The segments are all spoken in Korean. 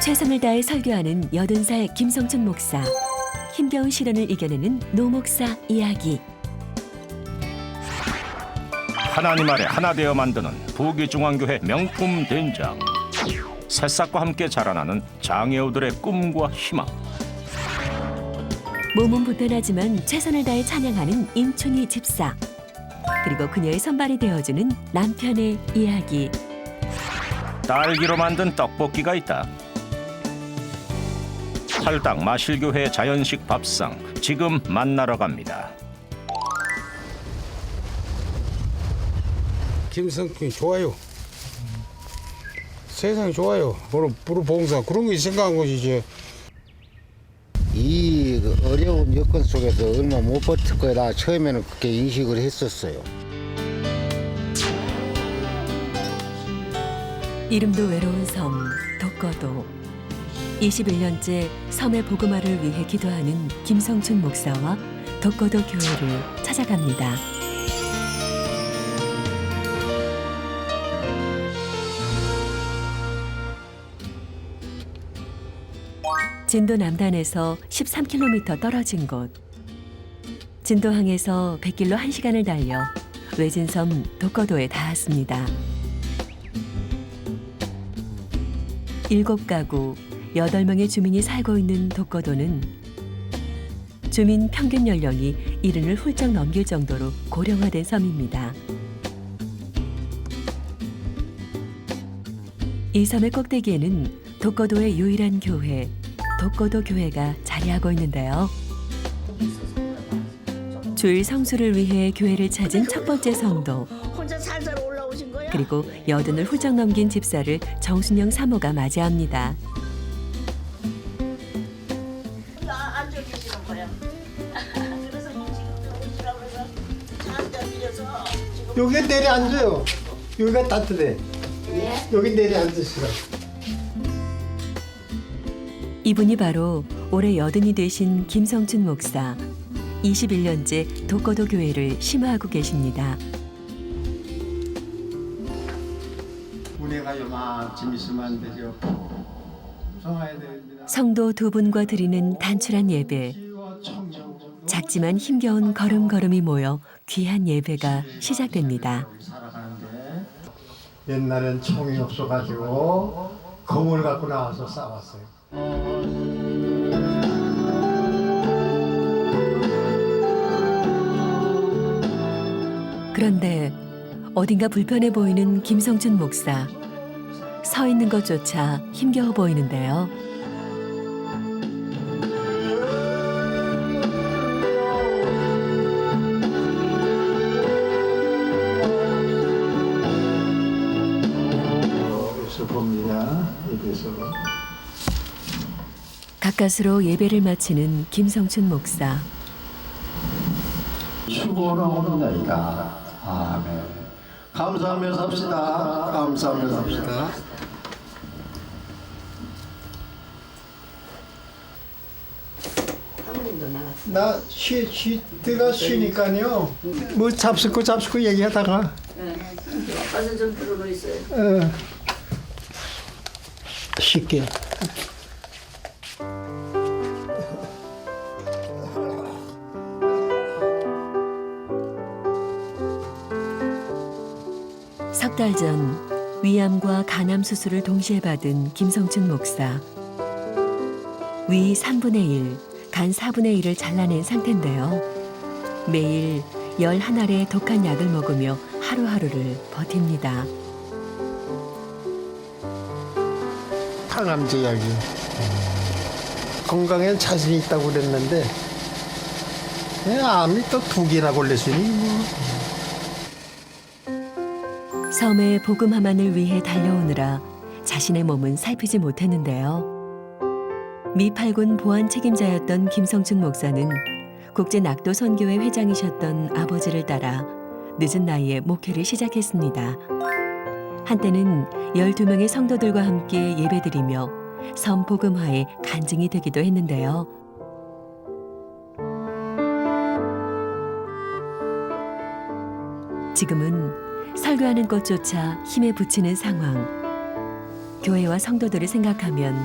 최선을 다해 설교하는 80살 김성춘 목사. 힘겨운 시련을 이겨내는 노 목사 이야기. 하나님 아래 하나 되어 만드는 부기중앙교회 명품 된장. 새싹과 함께 자라나는 장애우들의 꿈과 희망. 몸은 불편하지만 최선을 다해 찬양하는 임춘희 집사. 그리고 그녀의 선발이 되어주는 남편의 이야기. 딸기로 만든 떡볶이가 있다. 팔당 마실교회 자연식 밥상 지금 만나러 갑니다. 김성춘 좋아요. 세상이 좋아요. 부르 봉사 그런 거 생각한 것이지. 이 어려운 여건 속에서 얼마 못 버틸 거다 처음에는 그렇게 인식을 했었어요. 이름도 외로운 섬 독거도. 21년째 섬의 복음화를 위해 기도하는 김성춘 목사와 독거도 교회를 찾아갑니다. 진도 남단에서 13km 떨어진 곳. 진도항에서 100길로 1시간을 달려 외진섬 독거도에 닿았습니다. 7가구 8명의 주민이 살고 있는 독거도는 주민 평균 연령이 70을 훌쩍 넘길 정도로 고령화된 섬입니다. 이 섬의 꼭대기에는 독거도의 유일한 교회, 독거도 교회가 자리하고 있는데요. 주일 성수를 위해 교회를 찾은 첫 번째 성도, 혼자 살살 올라오신 거야? 그리고 80을 훌쩍 넘긴 집사를 정순영 사모가 맞이합니다. 나 앉아 계시는 거야. 그래서 지금 오시라고 해서 앉아 빌려서 지금 여기 내려앉아요. 여기가 따뜻해. 여기 내려앉으시라. 이분이 바로 올해 80이 되신 김성춘 목사. 21년째 독거도 교회를 심화하고 계십니다. 운해가 요만큼 있으면 안 되죠. 성화해야 됩니다. 성도 2분과 드리는 단출한 예배. 작지만 힘겨운 걸음걸음이 모여 귀한 예배가 시작됩니다. 살아가는데 옛날엔 총이 없어가지고 검을 갖고 나와서 싸웠어요. 그런데 어딘가 불편해 보이는 김성춘 목사. 서 있는 것조차 힘겨워 보이는데요. 여기서 봅니다. 여기서. 가까스로 예배를 마치는 김성춘 목사. 축원합니다. 아멘. 감사하며 삽시다. 감사하며 삽시다. 나 쉬다가 쉬니까요. 뭐 잡수고 얘기하다가. 가서 좀 들어가 있어요. 쉽게. 석 달 전 위암과 간암 수술을 동시에 받은 김성춘 목사. 위 3분의 1, 간 4분의 1을 잘라낸 상태인데요. 매일 11알의 독한 약을 먹으며 하루하루를 버팁니다. 항암제 약이. 건강엔 자신 있다고 그랬는데 암이 또 2개나 걸렸으니 뭐. 섬의 복음화만을 위해 달려오느라 자신의 몸은 살피지 못했는데요. 미팔군 보안 책임자였던 김성춘 목사는 국제 낙도 선교회 회장이셨던 아버지를 따라 늦은 나이에 목회를 시작했습니다. 한때는 12명의 성도들과 함께 예배드리며 섬 복음화의 간증이 되기도 했는데요. 지금은 설교하는 것조차 힘에 부치는 상황. 교회와 성도들을 생각하면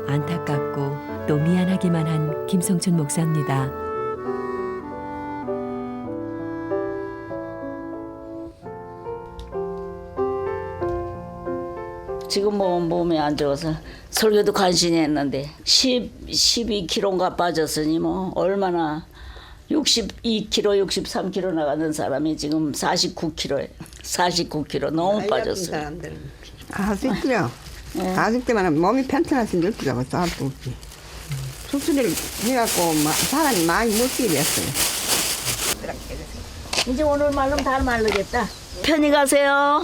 안타깝고 또 미안하기만 한 김성춘 목사입니다. 지금 뭐 몸이 안 좋아서 설교도 간신히 했는데 12kg가 빠졌으니 뭐 얼마나 62kg, 63kg 나가는 사람이 지금 49kg에 49kg 너무 빠졌어요. 아직도요. 아직도만 몸이 편찮아서 늙기가 싸도 없지. 수술을 해갖고 사람이 많이 못 뛰게 됐어요. 이제 오늘 말름 다 마르겠다. 편히 가세요.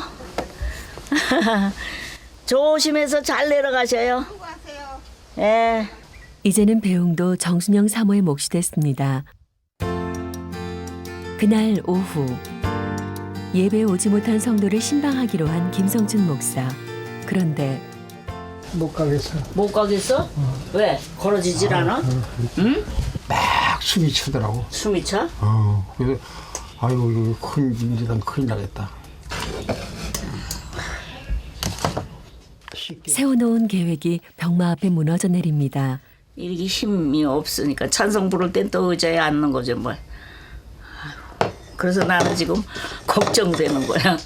조심해서 잘 내려가셔요. 수고하세요. 예. 이제는 배웅도 정순영 사모의 몫이 됐습니다. 그날 오후 예배에 오지 못한 성도를 신방하기로 한 김성춘 목사. 그런데 못 가겠어. 못 가겠어? 왜? 걸어지질 않아? 응? 막 숨이 차더라고. 숨이 차? 그래서 아이고 이거 큰 일이다 큰일 나겠다. 세워놓은 계획이 병마 앞에 무너져 내립니다. 이렇게 힘이 없으니까 찬송 부를 땐 또 의자에 앉는 거죠 뭐. 아이고, 그래서 나는 지금 걱정되는 거야.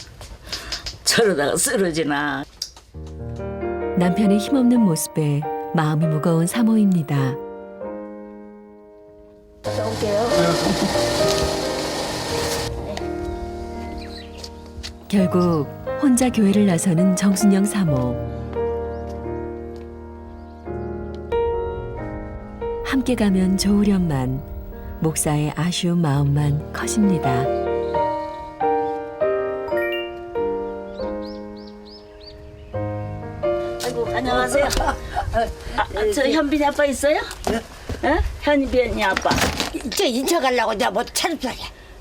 저러다가 쓰러지나. 남편의 힘없는 모습에 마음이 무거운 사모입니다. 갔다 올게요. 결국 혼자 교회를 나서는 정순영 사모. 함께 가면 좋으련만 목사의 아쉬운 마음만 커집니다. 아이고 안녕하세요. 저 현빈이 아빠 있어요? 예? 현빈이 아빠. 저 인천 가려고 내가 뭐 차렸어요.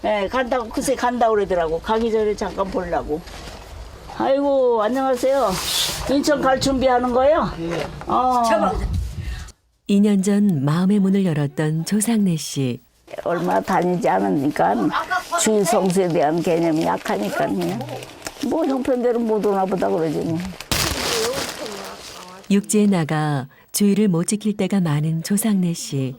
예, 간다고 그새 간다고 그러더라고. 가기 전에 잠깐 보려고. 아이고 안녕하세요. 인천 갈 준비하는 거예요? 예. 2년 전 마음의 문을 열었던 조상래 씨. 얼마 다니지 않으니까 주일 성수에 대한 개념이 약하니까요. 뭐 형편대로 못 오나 보다 그러지. 뭐. 육지에 나가 주의를 못 지킬 때가 많은 조상래 씨.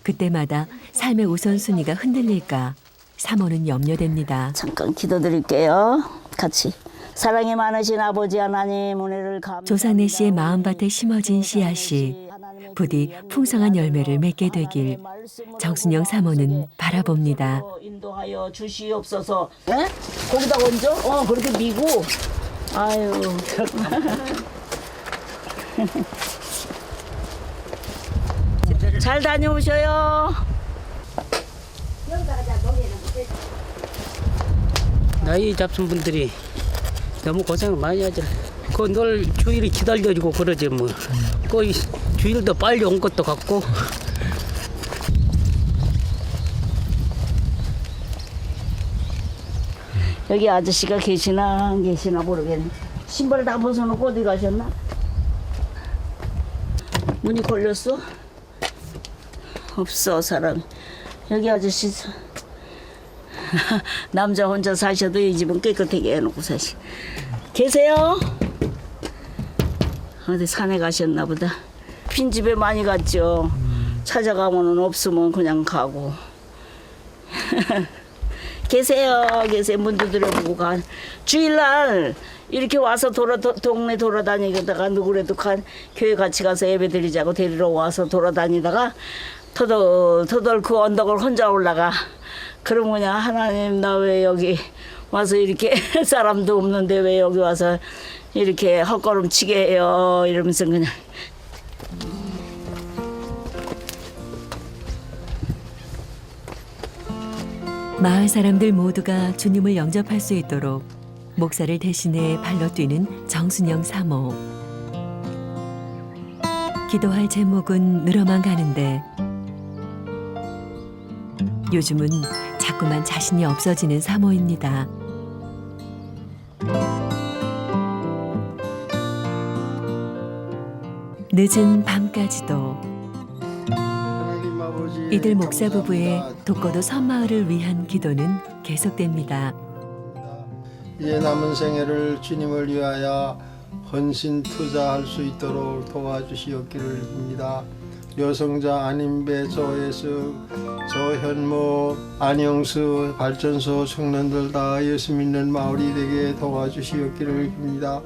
그때마다 삶의 우선순위가 흔들릴까 사모는 염려됩니다. 잠깐 기도드릴게요. 같이. 사랑이 많으신 아버지 하나님 은혜를 감사합니다. 조상래 씨의 마음밭에 심어진 씨앗이 부디 풍성한 열매를 맺게 되길 정순영 사모는 바라봅니다. 인도하여 주시옵소서. 에? 거기다 얹어? 그렇게 미고. 아유. 잘 다녀오셔요. 나이 잡순 분들이 너무 고생을 많이 하죠. 늘 주일이 기다려지고 그러지 뭐. 거의 주일도 빨리 온 것도 같고. 여기 아저씨가 계시나 안 계시나 모르겠네. 신발 다 벗어놓고 어디 가셨나? 문이 걸렸어? 없어 사람. 여기 아저씨 남자 혼자 사셔도 이 집은 깨끗하게 해놓고 사시. 계세요? 어디 산에 가셨나 보다. 빈집에 많이 갔죠. 찾아가면은 없으면 그냥 가고. 계세요. 문 두드려보고 가. 주일날 이렇게 와서 동네 돌아다니다가 누구라도 교회 같이 가서 예배 드리자고 데리러 와서 돌아다니다가 터덜 그 언덕을 혼자 올라가. 그럼 그냥 하나님 나 왜 여기 와서 이렇게 사람도 없는데 왜 여기 와서 이렇게 헛걸음 치게 해요 이러면서 그냥. 마을 사람들 모두가 주님을 영접할 수 있도록 목사를 대신해 발로 뛰는 정순영 사모. 기도할 제목은 늘어만 가는데 요즘은 자꾸만 자신이 없어지는 사모입니다. 늦은 밤까지도 이들 목사 부부의 독거도 섬마을을 위한 기도는 계속됩니다. 이제 남은 생애를 주님을 위하여 헌신 투자할 수 있도록 도와주시옵기를 빕니다. 여성자 안인배 조혜수 조현모 안영수 발전소 청년들 다 예수 믿는 마을이 되게 도와주시옵기를 빕니다.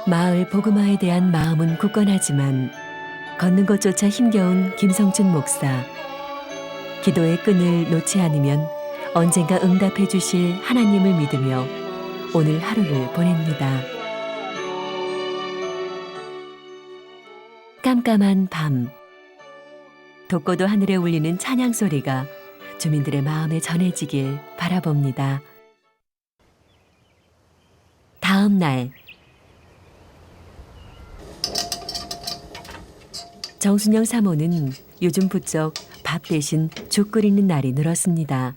마을 복음화에 대한 마음은 굳건하지만 걷는 것조차 힘겨운 김성춘 목사. 기도의 끈을 놓지 않으면 언젠가 응답해 주실 하나님을 믿으며 오늘 하루를 보냅니다. 깜깜한 밤, 독고도 하늘에 울리는 찬양 소리가 주민들의 마음에 전해지길 바라봅니다. 다음 날, 정순영 사모는 요즘 부쩍 밥 대신 죽 끓이는 날이 늘었습니다.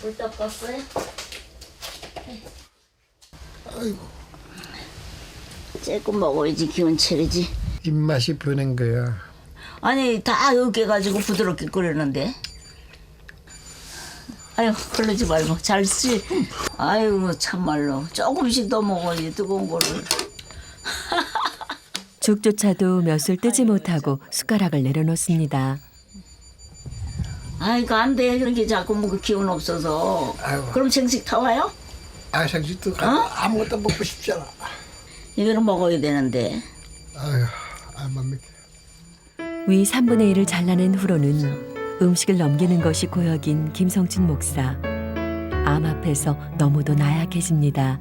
물 떴었어요? 아이고. 조금 먹어야지 기운 차리지. 입맛이 변한 거야. 아니 다 으깨가지고 부드럽게 끓이는데. 아유 그러지 말고 잘 쓰. 아유 참말로 조금씩 더 먹어야지 뜨거운 거를. 죽조차도 몇 술 뜨지 못하고 숟가락을 내려놓습니다. 아이고 안 돼. 그렇게 자꾸 먹을 기운 없어서. 아이고. 그럼 정식 다 와요? 생식도 아무것도 먹고 싶지 않아. 이거는 먹어야 되는데. 아유, 안만 믿게. 위 3분의 1을 잘라낸 후로는 음식을 넘기는 것이 고역인 김성춘 목사. 암 앞에서 너무도 나약해집니다.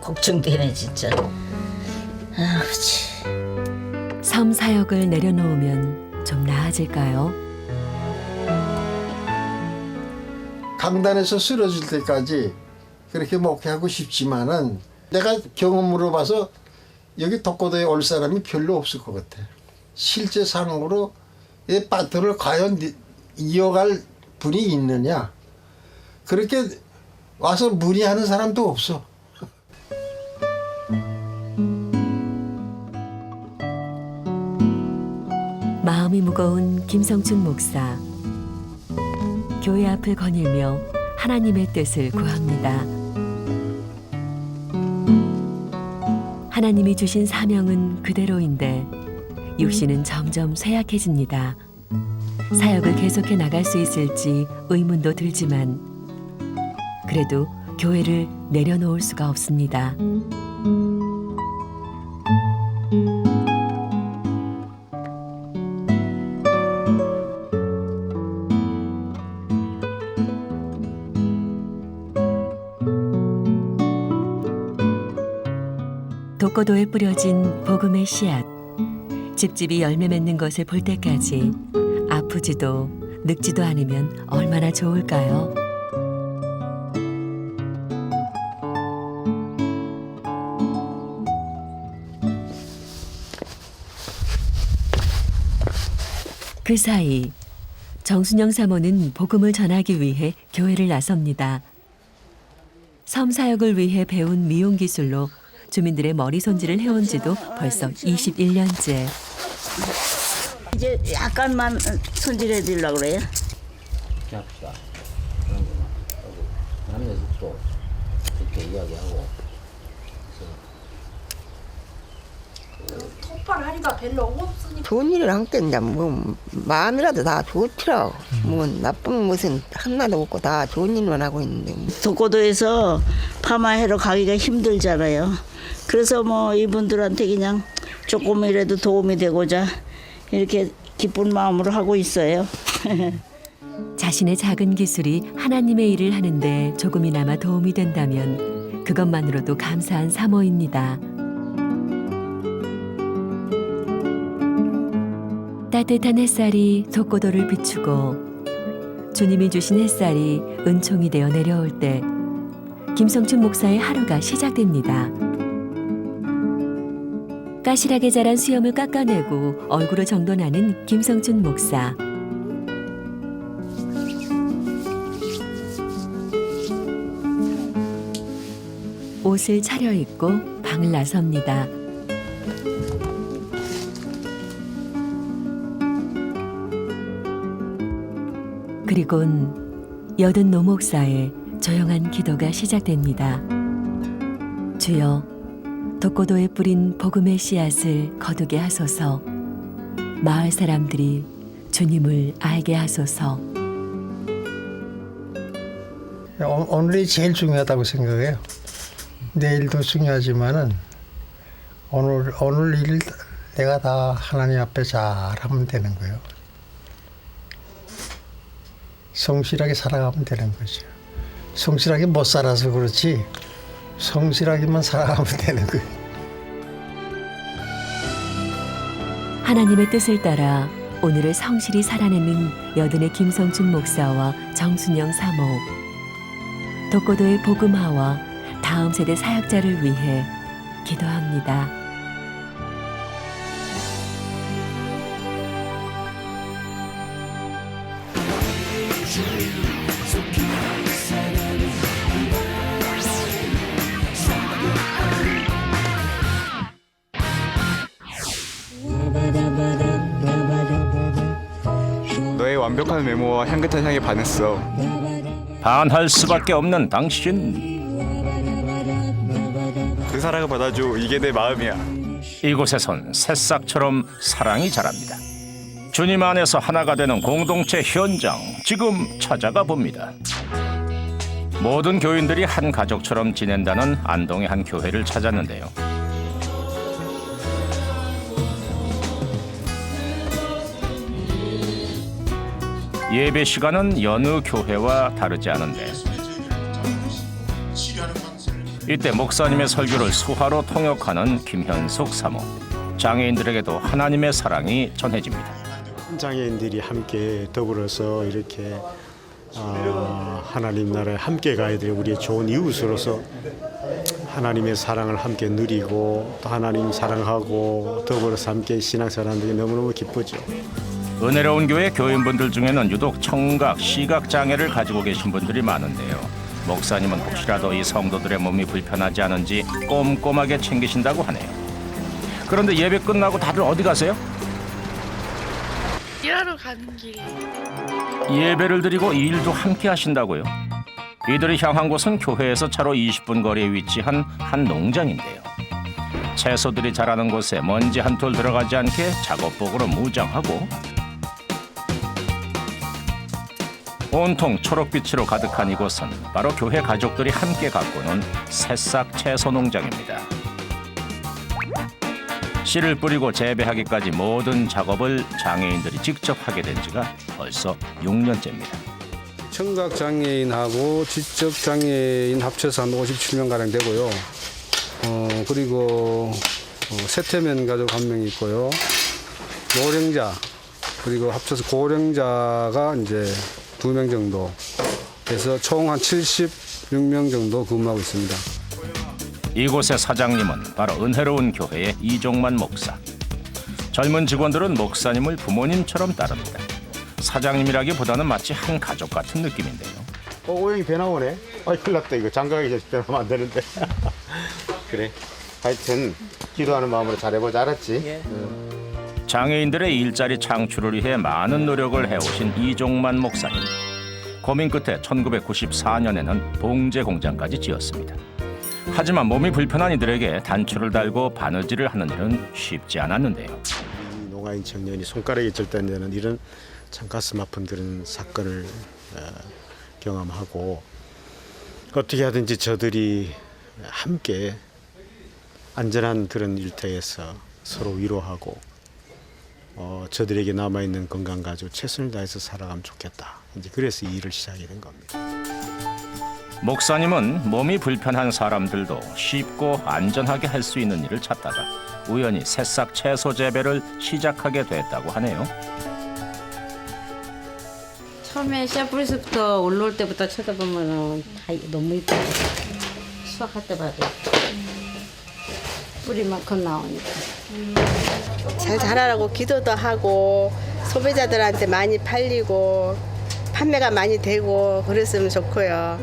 걱정되네 진짜. 아버지. 섬 사역을 내려놓으면 좀 나아질까요? 강단에서 쓰러질 때까지 그렇게 목회하고 싶지만은 내가 경험으로 봐서 여기 독고도에 올 사람이 별로 없을 것 같아. 실제 상으로 이 바트를 과연 이어갈 분이 있느냐. 그렇게 와서 문의하는 사람도 없어. 마음이 무거운 김성춘 목사. 교회 앞을 거닐며 하나님의 뜻을 구합니다. 하나님이 주신 사명은 그대로인데 육신은 점점 쇠약해집니다. 사역을 계속해 나갈 수 있을지 의문도 들지만 그래도 교회를 내려놓을 수가 없습니다. 독고도에 뿌려진 복음의 씨앗. 집집이 열매 맺는 것을 볼 때까지 아프지도 늙지도 않으면 얼마나 좋을까요? 그 사이 정순영 사모는 복음을 전하기 위해 교회를 나섭니다. 섬 사역을 위해 배운 미용 기술로 주민들의 머리 손질을 해온 지도 벌써 21년째. 이제 약간만 손질해 드리려고 그래요. 합시다. 남의 또 이렇게 이야기하고. 톱발하니까 별로 없으니까. 좋은 일을 한 겠냐 뭐 마음이라도 다 좋더라고. 뭐 나쁜 것은 하나도 없고 다 좋은 일만 하고 있는데. 독고도에서 파마해러 가기가 힘들잖아요. 그래서 뭐 이분들한테 그냥 조금이라도 도움이 되고자 이렇게 기쁜 마음으로 하고 있어요. 자신의 작은 기술이 하나님의 일을 하는데 조금이나마 도움이 된다면 그것만으로도 감사한 사모입니다. 따뜻한 햇살이 독고도를 비추고 주님이 주신 햇살이 은총이 되어 내려올 때 김성춘 목사의 하루가 시작됩니다. 까실하게 자란 수염을 깎아내고 얼굴을 정돈하는 김성춘 목사. 옷을 차려입고 방을 나섭니다. 그리곤 여든 노목사의 조용한 기도가 시작됩니다. 주여, 독고도에 뿌린 복음의 씨앗을 거두게 하소서. 마을 사람들이 주님을 알게 하소서. 오늘이 제일 중요하다고 생각해요. 내일도 중요하지만은 오늘 일 내가 다 하나님 앞에 잘하면 되는 거예요. 성실하게 살아가면 되는 거죠. 성실하게 못 살아서 그렇지 성실하게만 살아가면 되는 거예요. 하나님의 뜻을 따라 오늘을 성실히 살아내는 여든의 김성춘 목사와 정순영 사모. 독고도의 복음화와 다음 세대 사역자를 위해 기도합니다. 너의 완벽한 외모와 향긋한 향에 반했어. 반할 수밖에 없는 당신. 그 사랑을 받아줘. 이게 내 마음이야. 이곳에선 새싹처럼 사랑이 자랍니다. 주님 안에서 하나가 되는 공동체 현장, 지금 찾아가 봅니다. 모든 교인들이 한 가족처럼 지낸다는 안동의 한 교회를 찾았는데요. 예배 시간은 여느 교회와 다르지 않은데 이때 목사님의 설교를 수화로 통역하는 김현숙 사모. 장애인들에게도 하나님의 사랑이 전해집니다. 장애인들이 함께 더불어서 이렇게 하나님 나라에 함께 가야 될 우리의 좋은 이웃으로서 하나님의 사랑을 함께 누리고 또 하나님 사랑하고 더불어서 함께 신앙생활하는 게 너무너무 기쁘죠. 은혜로운 교회 교인분들 중에는 유독 청각, 시각 장애를 가지고 계신 분들이 많은데요. 목사님은 혹시라도 이 성도들의 몸이 불편하지 않은지 꼼꼼하게 챙기신다고 하네요. 그런데 예배 끝나고 다들 어디 가세요? 일하러 가는 길. 예배를 드리고 이 일도 함께 하신다고요? 이들이 향한 곳은 교회에서 차로 20분 거리에 위치한 한 농장인데요. 채소들이 자라는 곳에 먼지 한 톨 들어가지 않게 작업복으로 무장하고 온통 초록빛으로 가득한 이곳은 바로 교회 가족들이 함께 가꾸는 새싹 채소 농장입니다. 씨를 뿌리고 재배하기까지 모든 작업을 장애인들이 직접 하게 된 지가 벌써 6년째입니다. 청각장애인하고 지적장애인 합쳐서 한 57명가량 되고요. 그리고 세태면 가족 한 명 있고요. 노령자, 그리고 합쳐서 고령자가 이제 2명 정도 해서 총 한 76명 정도 근무하고 있습니다. 이곳의 사장님은 바로 은혜로운 교회의 이종만 목사. 젊은 직원들은 목사님을 부모님처럼 따릅니다. 사장님이라기보다는 마치 한 가족 같은 느낌인데요. 오영이 배 나오네. 아이 큰일 났다 이거 장가가기 전에 배 나오면 안 되는데. 그래. 하여튼 기도하는 마음으로 잘해보자. 알았지? 장애인들의 일자리 창출을 위해 많은 노력을 해오신 이종만 목사님. 고민 끝에 1994년에는 봉제 공장까지 지었습니다. 하지만 몸이 불편한 이들에게 단추를 달고 바느질을 하는 일은 쉽지 않았는데요. 이 농아인 청년이 손가락이 절단되는 이런 참 가슴 아픈 그런 사건을 경험하고 어떻게 하든지 저들이 함께 안전한 그런 일터에서 서로 위로하고 저들에게 남아있는 건강 가지고 최선을 다해서 살아가면 좋겠다. 이제 그래서 이 일을 시작하게 된 겁니다. 목사님은 몸이 불편한 사람들도 쉽고 안전하게 할 수 있는 일을 찾다가 우연히 새싹 채소 재배를 시작하게 됐다고 하네요. 처음에 씨앗 뿌릴 때부터 올라올 때부터 쳐다보면 다 너무 이쁘고 수확할 때 봐도 뿌리만큼 나오니까. 잘 자라라고 기도도 하고 소비자들한테 많이 팔리고 판매가 많이 되고 그랬으면 좋고요.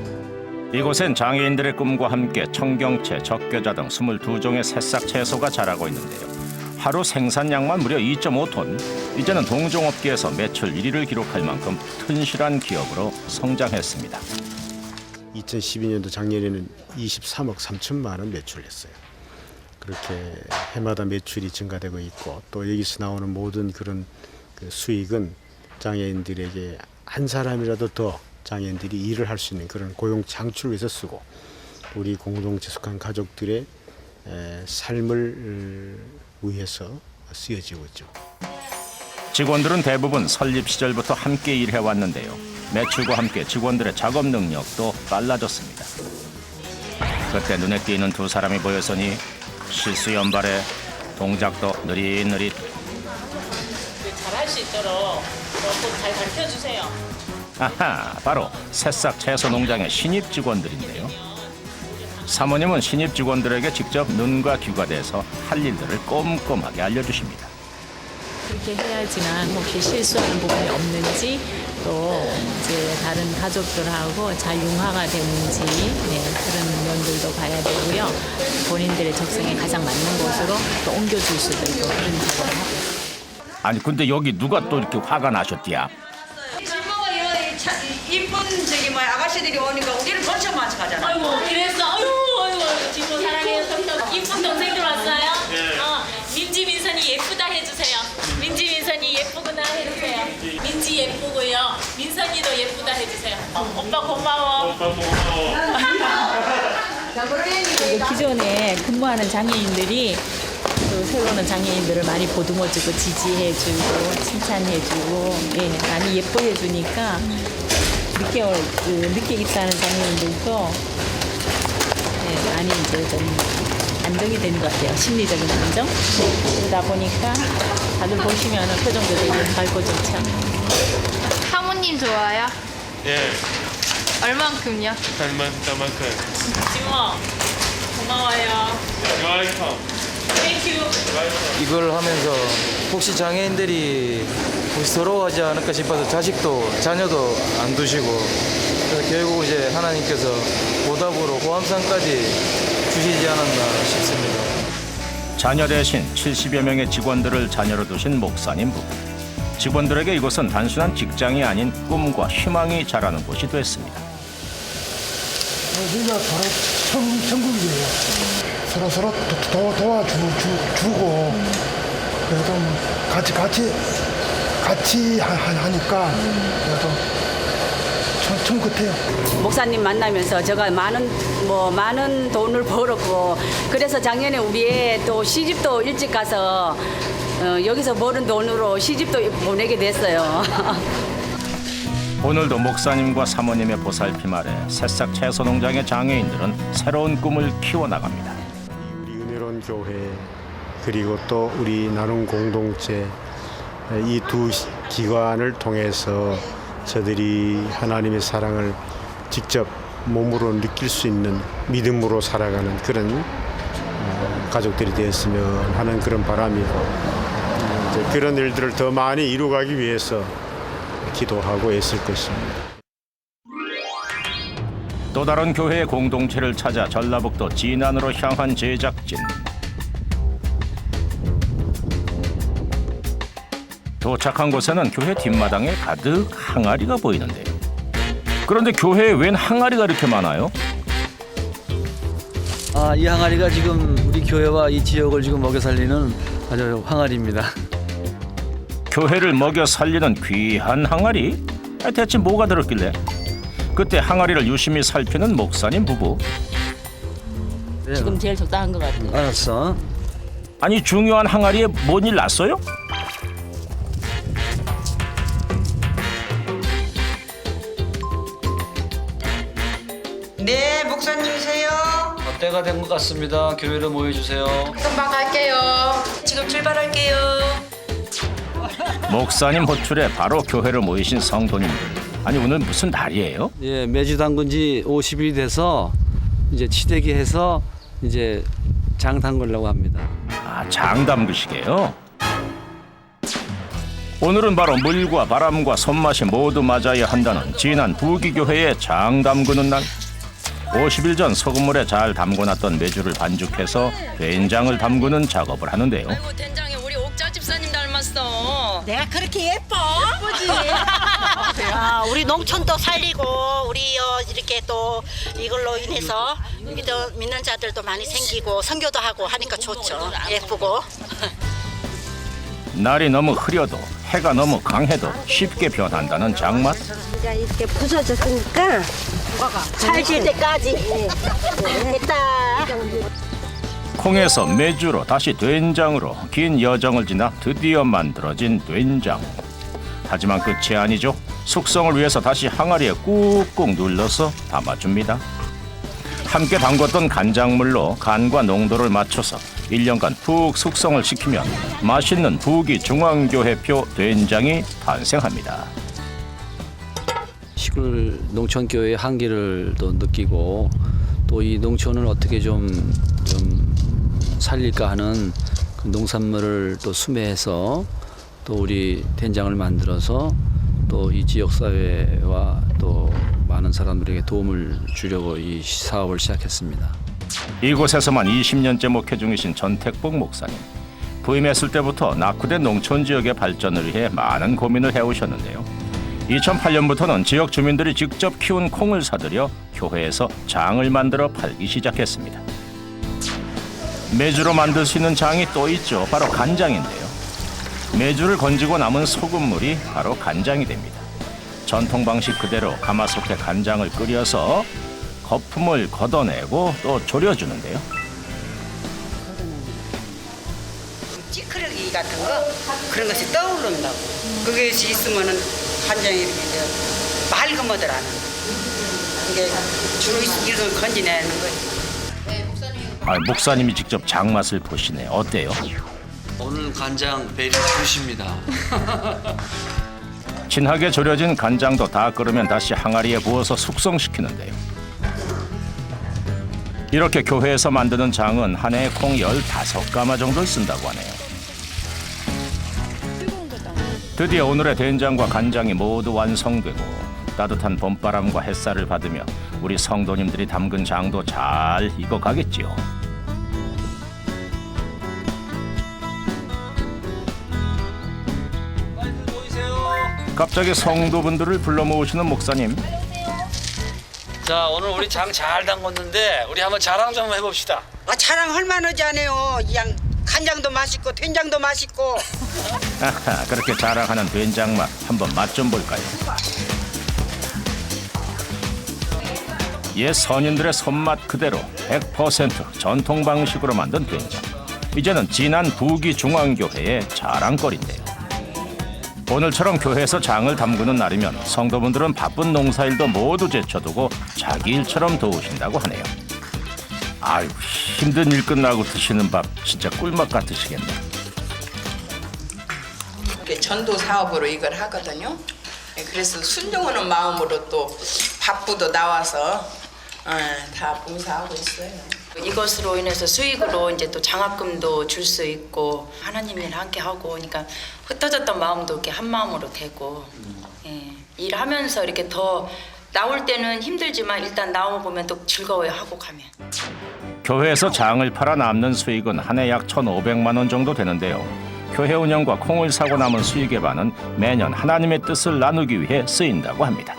이곳엔 장애인들의 꿈과 함께 청경채, 적겨자 등 22종의 새싹 채소가 자라고 있는데요. 하루 생산량만 무려 2.5톤. 이제는 동종업계에서 매출 1위를 기록할 만큼 튼실한 기업으로 성장했습니다. 2012년도 작년에는 23억 3천만 원 매출했어요. 그렇게 해마다 매출이 증가되고 있고 또 여기서 나오는 모든 그런 그 수익은 장애인들에게 한 사람이라도 더 장애인들이 일을 할 수 있는 그런 고용 창출을 위해서 쓰고 우리 공동체 속한 가족들의 삶을 위해서 쓰여지고 있죠. 직원들은 대부분 설립 시절부터 함께 일해왔는데요. 매출과 함께 직원들의 작업 능력도 빨라졌습니다. 그때 눈에 띄는 두 사람이 보였으니 실수 연발에 동작도 느릿느릿. 잘할 수 있도록 잘 가르쳐주세요. 아하, 바로 새싹 채소 농장의 신입 직원들인데요. 사모님은 신입 직원들에게 직접 눈과 귀가 돼서 할 일들을 꼼꼼하게 알려주십니다. 그렇게 해야지만 혹시 실수하는 부분이 없는지 또 이제 다른 가족들하고 잘 융화가 되는지 그런 면들도 봐야 되고요. 본인들의 적성에 가장 맞는 곳으로 또 옮겨줄 수도 있고 그런 작업을 하고 있습니다. 아니 근데 여기 누가 또 이렇게 화가 나셨디야? 이쁜 저기 뭐 아가씨들이 오니까 우리는 벌써 마치 가잖아. 아이고 이랬어. 아이고 지금 사랑해요. 이쁜 동생들 왔어요. 민지 민선이 예쁘다 해주세요. 민지 민선이 예쁘구나 해주세요. 민지 예쁘고요. 민선이도 예쁘다 해주세요. 오빠 고마워. 오빠 고마워. 기존에 근무하는 장애인들이 또 새로 오는 장애인들을 많이 보듬어주고 지지해주고 칭찬해주고 많이 예뻐해주니까 늦게 입사하는 장애인들도 많이 이제 좀 안정이 되는 것 같아요. 심리적인 안정. 그러다 보니까 다들 보시면은 표정도 되게 밝고 좋죠. 사모님 좋아요? 예, 얼만큼요? 얼만큼. 지모 고마워요. 웰컴. 땡큐. 이걸 하면서 혹시 장애인들이 혹시 서러워하지 않을까 싶어서 자녀도 안 두시고 그래서 결국 이제 하나님께서 보답으로 호암상까지 주시지 않았나 싶습니다. 자녀 대신 70여 명의 직원들을 자녀로 두신 목사님 부부. 직원들에게 이곳은 단순한 직장이 아닌 꿈과 희망이 자라는 곳이 됐습니다. 여기가 바로 천국이에요. 서로 도와주고 그래도 같이 하니까 그래도 참 같아요. 목사님 만나면서 제가 많은 돈을 벌었고 그래서 작년에 우리 애 또 시집도 일찍 가서 여기서 버는 돈으로 시집도 보내게 됐어요. 오늘도 목사님과 사모님의 보살핌 아래 새싹 채소 농장의 장애인들은 새로운 꿈을 키워나갑니다. 우리 은혜로운 교회 그리고 또 우리 나눔 공동체 이 두 기관을 통해서 저들이 하나님의 사랑을 직접 몸으로 느낄 수 있는 믿음으로 살아가는 그런 가족들이 되었으면 하는 그런 바람이고 그런 일들을 더 많이 이루어가기 위해서 기도하고 애쓸 것입니다. 또 다른 교회의 공동체를 찾아 전라북도 진안으로 향한 제작진. 도착한 곳에는 교회 뒷마당에 가득 항아리가 보이는데요. 그런데 교회에 웬 항아리가 이렇게 많아요? 이 항아리가 지금 우리 교회와 이 지역을 지금 먹여 살리는 아주 항아리입니다. 교회를 먹여 살리는 귀한 항아리? 대체 뭐가 들었길래? 그때 항아리를 유심히 살피는 목사님 부부. 지금 제일 적당한 것 같아요. 알았어. 아니 중요한 항아리에 뭔 일 났어요? 네, 목사님이세요? 때가 된 것 같습니다. 교회로 모여주세요. 금방 갈게요. 지금 출발할게요. 목사님 호출에 바로 교회로 모이신 성도님들. 아니 오늘 무슨 날이에요? 예, 매주 담근 지 50일이 돼서 이제 치대기 해서 이제 장 담그려고 합니다. 장 담그시게요? 오늘은 바로 물과 바람과 손맛이 모두 맞아야 한다는 진안 부기교회의 장 담그는 날. 50일 전 소금물에 잘 담궈놨던 메주를 반죽해서 된장을 담그는 작업을 하는데요. 아이고 된장에 우리 옥자 집사님 닮았어. 내가 그렇게 예뻐? 예쁘지. 우리 농촌도 살리고 우리 이렇게 또 이걸로 인해서 여기도 믿는 자들도 많이 생기고 선교도 하고 하니까 좋죠. 예쁘고. 날이 너무 흐려도 해가 너무 강해도 쉽게 변한다는 장맛. 이제 이렇게 부서졌으니까 살질 때까지 됐다. 콩에서 메주로 다시 된장으로 긴 여정을 지나 드디어 만들어진 된장. 하지만 끝이 아니죠. 숙성을 위해서 다시 항아리에 꾹꾹 눌러서 담아줍니다. 함께 담궜던 간장물로 간과 농도를 맞춰서 1년간 푹 숙성을 시키면 맛있는 부기 중앙교회표 된장이 탄생합니다. 시골 농촌교회의 한계를 또 느끼고 또 이 농촌을 어떻게 좀 살릴까 하는 그 농산물을 또 수매해서 또 우리 된장을 만들어서 또 이 지역 사회와 또 많은 사람들에게 도움을 주려고 이 사업을 시작했습니다. 이곳에서만 20년째 목회 중이신 전택복 목사님. 부임했을 때부터 낙후된 농촌 지역의 발전을 위해 많은 고민을 해오셨는데요. 2008년부터는 지역 주민들이 직접 키운 콩을 사들여 교회에서 장을 만들어 팔기 시작했습니다. 메주로 만들 수 있는 장이 또 있죠. 바로 간장인데요. 메주를 건지고 남은 소금물이 바로 간장이 됩니다. 전통 방식 그대로 가마솥에 간장을 끓여서 거품을 걷어내고 또 졸여주는데요. 찌끄러기 같은 거 그런 것이 떠오른다고. 그것이 있으면은 간장이 이렇게 이제 맑으면더라는. 이게 주로 이걸 건지내는 거예요. 목사님이 직접 장맛을 보시네. 어때요? 오늘 간장 베리 굿입니다. 진하게 졸여진 간장도 다 끓으면 다시 항아리에 부어서 숙성시키는데요. 이렇게 교회에서 만드는 장은 한 해에 콩 15가마 정도를 쓴다고 하네요. 드디어 오늘의 된장과 간장이 모두 완성되고 따뜻한 봄바람과 햇살을 받으며 우리 성도님들이 담근 장도 잘 익어가겠지요. 갑자기 성도분들을 불러 모으시는 목사님. 자, 오늘 우리 장 잘 담궜는데 우리 한번 자랑 좀 해봅시다. 자랑할 만하지 않아요. 그냥 간장도 맛있고 된장도 맛있고. 아하, 그렇게 자랑하는 된장 맛 한번 맛 좀 볼까요? 옛 선인들의 손맛 그대로 100% 전통 방식으로 만든 된장. 이제는 진한 부기 중앙교회의 자랑거리인데요. 오늘처럼 교회에서 장을 담그는 날이면 성도분들은 바쁜 농사일도 모두 제쳐두고 자기 일처럼 도우신다고 하네요. 아유, 힘든 일 끝나고 드시는 밥 진짜 꿀맛 같으시겠네. 전도 사업으로 이걸 하거든요. 그래서 순종하는 마음으로 또 밥부도 나와서 다 봉사하고 있어요. 이것으로 인해서 수익으로 이제 또 장학금도 줄 수 있고 하나님이랑 함께 하고 그러니까 흩어졌던 마음도 이렇게 한 마음으로 되고 일하면서 이렇게 더 나올 때는 힘들지만 일단 나와 보면 또 즐거워요 하고 가면. 교회에서 장을 팔아 남는 수익은 한 해 약 1,500만 원 정도 되는데요. 교회 운영과 콩을 사고 남은 수익의 반은 매년 하나님의 뜻을 나누기 위해 쓰인다고 합니다.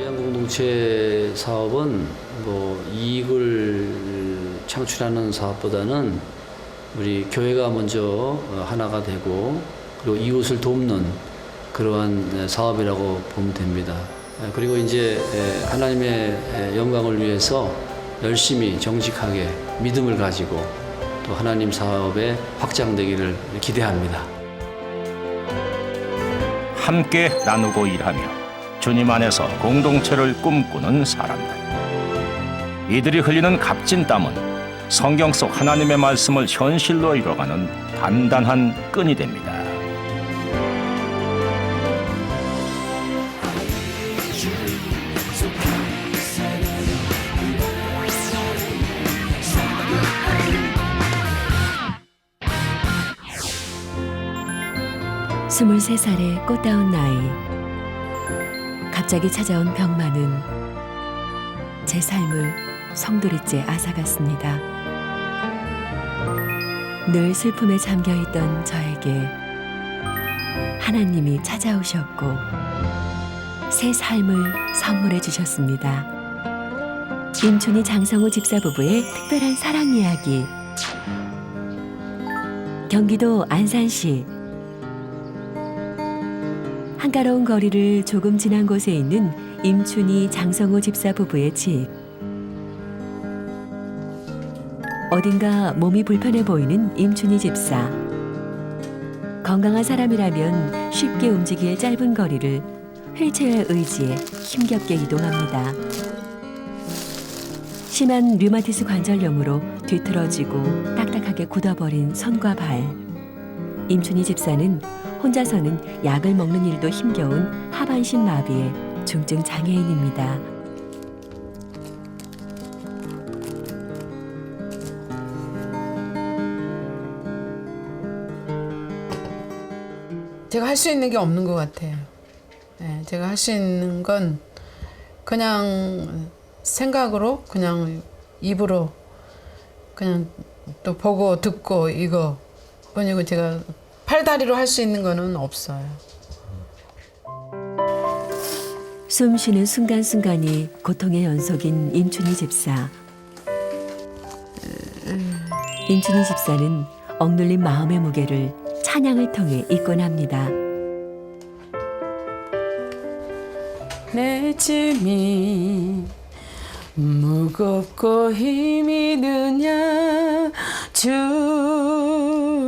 공동체 사업은 뭐 이익을 창출하는 사업보다는 우리 교회가 먼저 하나가 되고 그리고 이웃을 돕는 그러한 사업이라고 보면 됩니다. 그리고 이제 하나님의 영광을 위해서 열심히 정직하게 믿음을 가지고 또 하나님 사업에 확장되기를 기대합니다. 함께 나누고 일하며 주님 안에서 공동체를 꿈꾸는 사람들. 이들이 흘리는 값진 땀은 성경 속 하나님의 말씀을 현실로 이뤄가는 단단한 끈이 됩니다. 스물세 살의 꽃다운 나이. 갑자기 찾아온 병만은 제 삶을 송두리째 앗아갔습니다. 늘 슬픔에 잠겨있던 저에게 하나님이 찾아오셨고 새 삶을 선물해 주셨습니다. 임춘희 장성우 집사 부부의 특별한 사랑 이야기. 경기도 안산시. 한가로운 거리를 조금 지난 곳에 있는 임춘희 장성우 집사 부부의 집. 어딘가 몸이 불편해 보이는 임춘희 집사. 건강한 사람이라면 쉽게 움직일 짧은 거리를 휠체어에 의지해 힘겹게 이동합니다. 심한 류마티스 관절염으로 뒤틀어지고 딱딱하게 굳어버린 손과 발. 임춘희 집사는 혼자서는 약을 먹는 일도 힘겨운 하반신 마비의 중증 장애인입니다. 제가 할 수 있는 게 없는 것 같아요. 네, 제가 할 수 있는 건 그냥 생각으로, 그냥 입으로, 그냥 또 보고 듣고 이거 뿐이고 제가 팔다리로 할 수 있는 거는 없어요. 숨 쉬는 순간순간이 고통의 연속인 임춘희 집사. 임춘희 집사는 억눌린 마음의 무게를 찬양을 통해 잊곤합니다. 내 짐이 무겁고 힘이 드냐 주를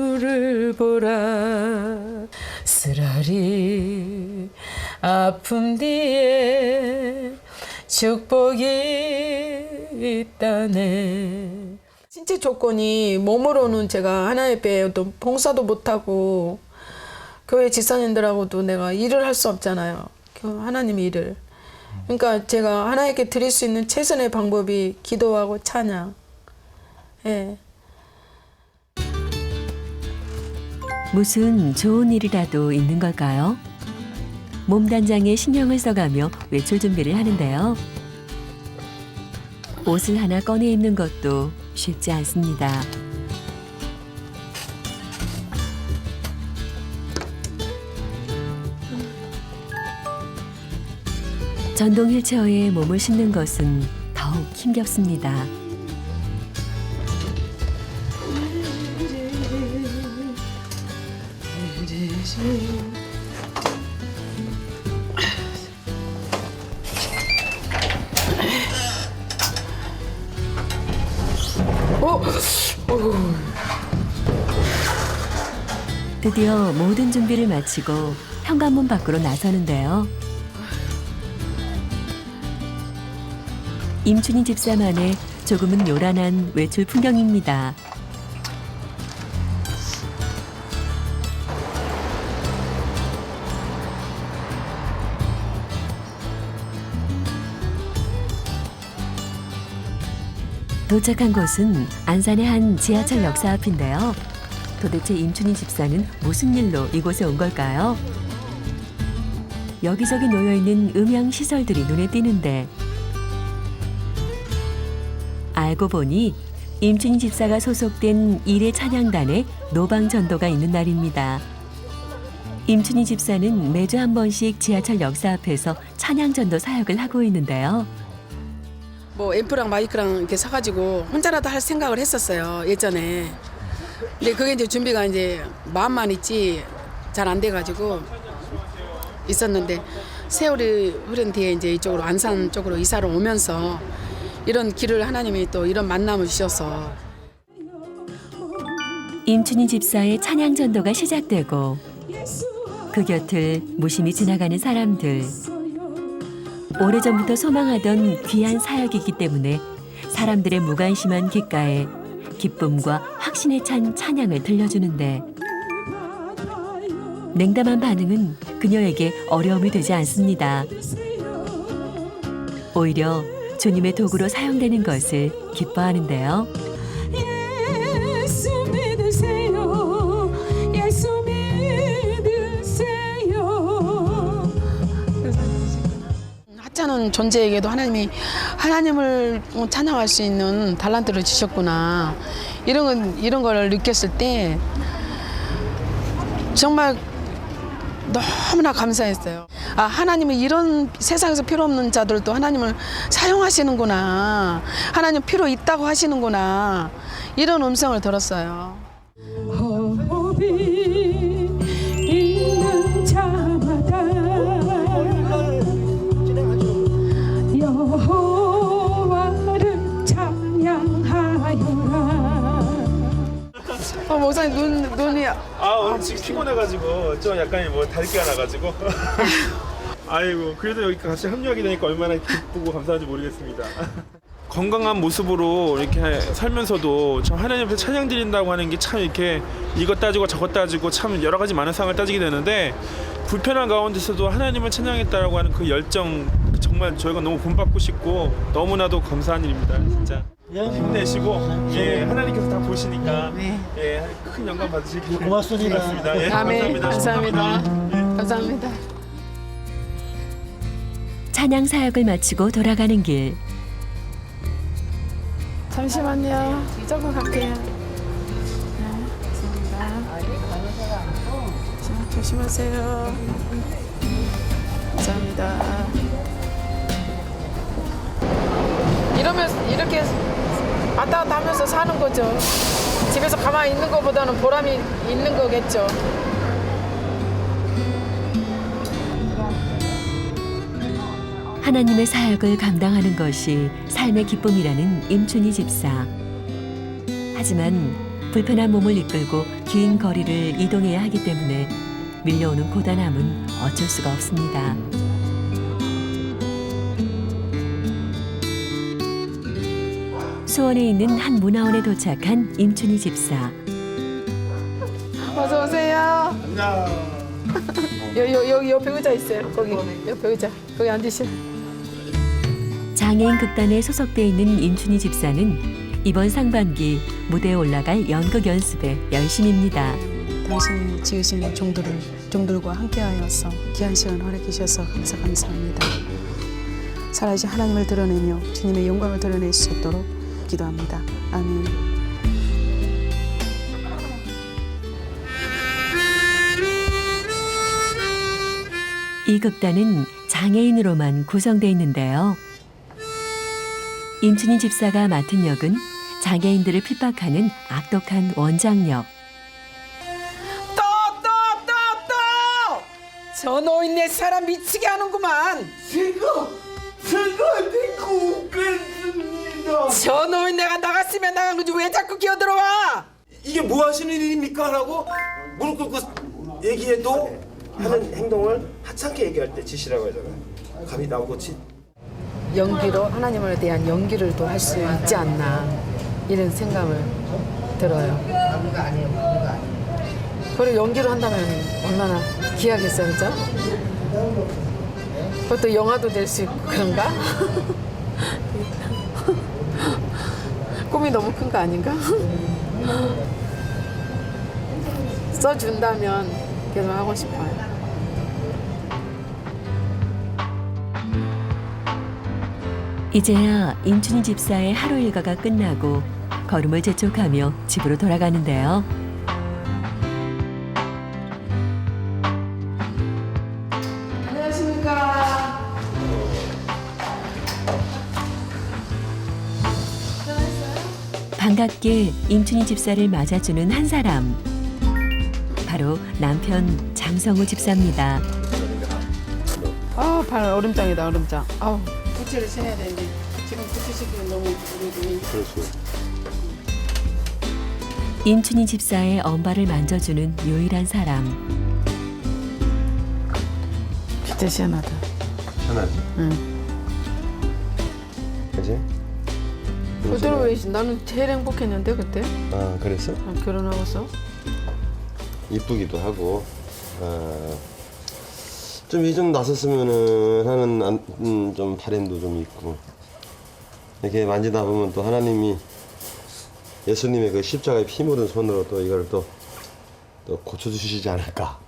보라 쓰라리 아픔 뒤에 축복이 있다네. 신체 조건이 몸으로는 제가 하나의 배에도 봉사도 못하고 교회 집사님들하고도 내가 일을 할 수 없잖아요. 하나님 일을. 그러니까 제가 하나님께 드릴 수 있는 최선의 방법이 기도하고 찬양. 예. 무슨 좋은 일이라도 있는 걸까요? 몸단장에 신경을 써가며 외출 준비를 하는데요. 옷을 하나 꺼내 입는 것도 쉽지 않습니다. 전동 휠체어에 몸을 싣는 것은 더욱 힘겹습니다. 드디어 모든 준비를 마치고 현관문 밖으로 나서는데요. 임춘희 집사만의 조금은 요란한 외출 풍경입니다. 도착한 곳은 안산의 한 지하철 역사 앞인데요. 도대체 임춘희 집사는 무슨 일로 이곳에 온 걸까요? 여기저기 놓여있는 음향 시설들이 눈에 띄는데 알고 보니 임춘희 집사가 소속된 일의 찬양단에 노방전도가 있는 날입니다. 임춘희 집사는 매주 한 번씩 지하철 역사 앞에서 찬양전도 사역을 하고 있는데요. 뭐 앰프랑 마이크랑 이렇게 사가지고 혼자라도 할 생각을 했었어요, 예전에. 근데 그게 이제 준비가 이제 마음만 있지 잘 안 돼가지고 있었는데 세월이 흐른 뒤에 이제 이쪽으로 안산 쪽으로 이사를 오면서 이런 길을 하나님이 또 이런 만남을 주셔서 임춘희 집사의 찬양 전도가 시작되고 그 곁을 무심히 지나가는 사람들. 오래전부터 소망하던 귀한 사역이기 때문에 사람들의 무관심한 귓가에 기쁨과 확신에 찬 찬양을 들려주는데 냉담한 반응은 그녀에게 어려움이 되지 않습니다. 오히려 주님의 도구로 사용되는 것을 기뻐하는데요. 예수 믿으세요. 예수 믿으세요. 하찮은 존재에게도 하나님이 하나님을 찬양할 수 있는 달란트를 주셨구나. 이런 걸 느꼈을 때 정말 너무나 감사했어요. 아, 하나님은 이런 세상에서 필요 없는 자들도 하나님을 사용하시는구나. 하나님 필요 있다고 하시는구나. 이런 음성을 들었어요. 호흡이 있는 자마다 여호와를 찬양하여라. 목사님 눈이 오늘 지금 피곤해가지고 좀 약간 뭐 다리끼가 나가지고. 아이고 그래도 여기 같이 합류하게 되니까 얼마나 기쁘고 감사한지 모르겠습니다. 건강한 모습으로 이렇게 살면서도 참 하나님 앞에 찬양 드린다고 하는 게 참 이렇게 이것 따지고 저것 따지고 참 여러 가지 많은 상황을 따지게 되는데 불편한 가운데서도 하나님을 찬양했다라고 하는 그 열정 정말 저희가 너무 본받고 싶고 너무나도 감사한 일입니다. 진짜 힘내시고 예 하나님께서 다 보시니까 예 큰 영광 받으시길 고맙습니다. 예, 아멘. 감사합니다. 감사합니다. 찬양 사역을 마치고 돌아가는 길. 잠시만요. 이쪽으로 갈게요. 네, 감사합니다. 조심하세요. 감사합니다. 이러면 이렇게 왔다 갔다 하면서 사는 거죠. 집에서 가만히 있는 것보다는 보람이 있는 거겠죠. 하나님의 사역을 감당하는 것이 삶의 기쁨이라는 임춘희 집사. 하지만 불편한 몸을 이끌고 긴 거리를 이동해야 하기 때문에 밀려오는 고단함은 어쩔 수가 없습니다. 수원에 있는 한 문화원에 도착한 임춘희 집사. 어서 오세요. 여기 옆에 의자 있어요. 거기 옆에 의자. 거기 앉으세요. 장애인 극단에 소속돼 있는 임춘희 집사는 이번 상반기 무대에 올라갈 연극 연습에 열심입니다. 당신이 지으신 종들과 함께하여서 귀한 시간 허락해 주셔서 감사합니다. 살아계신 하나님을 드러내며 주님의 영광을 드러낼 수 있도록 기도합니다. 아멘. 이 극단은 장애인으로만 구성되어 있는데요. 임춘희 집사가 맡은 역은 장애인들을 핍박하는 악독한 원장 역. 또! 저 노인네 사람 미치게 하는구만. 제가 데리고 오겠습니다. 저 노인네가 나갔으면 나간 거지 왜 자꾸 기어들어와? 이게 뭐 하시는 일입니까? 라고 무릎 꿇고 얘기해도 하는 행동을 하찮게 얘기할 때 지시라고 하잖아요. 감히 나오고 연기로 하나님에 대한 연기를 또 할 수 있지 않나 이런 생각을 들어요. 그리고 연기를 한다면 얼마나 귀하겠어요, 그렇죠? 그것도 영화도 될 수 있고 그런가? 꿈이 너무 큰 거 아닌가? 써준다면 계속 하고 싶어요. 이제야 임춘희 집사의 하루 일과가 끝나고 걸음을 재촉하며 집으로 돌아가는데요. 안녕하십니까. 반갑게 임춘희 집사를 맞아주는 한 사람. 바로 남편 장성우 집사입니다. 아, 발 얼음장이다, 얼음장. 아우, 부채를 신어야 되는데 지금 부채 신기는 너무 그렇죠. 임춘희 집사의 엄발을 만져주는 유일한 사람. 진짜 시원하다. 하나지. 응. 그지? 그대로 왜 나는 제일 행복했는데 그때. 아 그랬어? 결혼하고서. 이쁘기도 하고 좀 이 좀 나섰으면은 하는 좀 바람도 좀 있고 이렇게 만지다 보면 또 하나님이 예수님의 그 십자가에 피 묻은 손으로 또 이걸 또 고쳐주시지 않을까.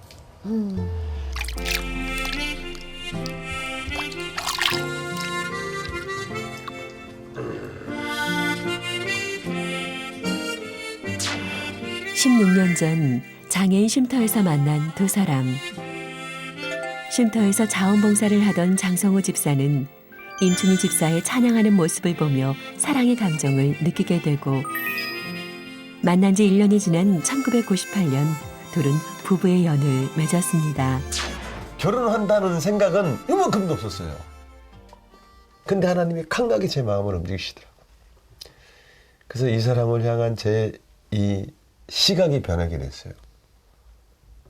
16년 전 장애인 쉼터에서 만난 두 사람. 쉼터에서 자원봉사를 하던 장성호 집사는 임춘희 집사의 찬양하는 모습을 보며 사랑의 감정을 느끼게 되고, 만난 지 1년이 지난 1998년 둘은 부부의 연을 맺었습니다. 결혼한다는 생각은 이만큼도 없었어요. 근데 하나님이 강하게 제 마음을 움직이시더라고요. 그래서 이 사람을 향한 제 이 시각이 변하게 됐어요.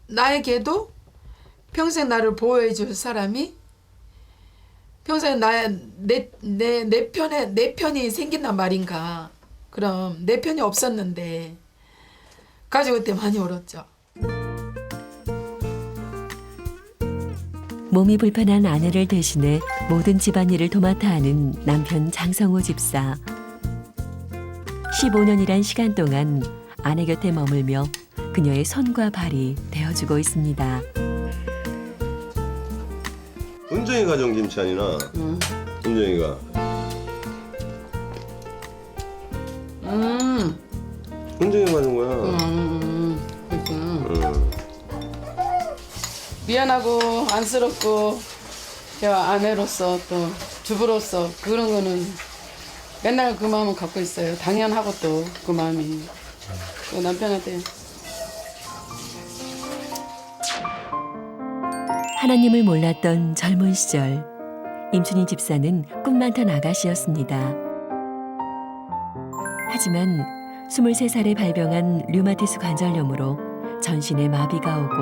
나에게도 평생 나를 보호해 줄 사람이 평생 내 편이 생긴단 말인가. 그럼 내 편이 없었는데 가지고 그때 많이 울었죠. 몸이 불편한 아내를 대신해 모든 집안일을 도맡아 하는 남편 장성호 집사. 15년이란 시간 동안 아내 곁에 머물며 그녀의 손과 발이 되어주고 있습니다. 은정이 가져온 김치 아니나? 은정이가. 은정이가 가져온 거야. 그렇구나. 미안하고 안쓰럽고 아내로서 또 주부로서 그런 거는 맨날 그 마음을 갖고 있어요. 당연하고 또 그 마음이 또 남편한테 하나님을 몰랐던 젊은 시절, 임춘희 집사는 꿈 많던 아가씨였습니다. 하지만 23살에 발병한 류마티스 관절염으로 전신에 마비가 오고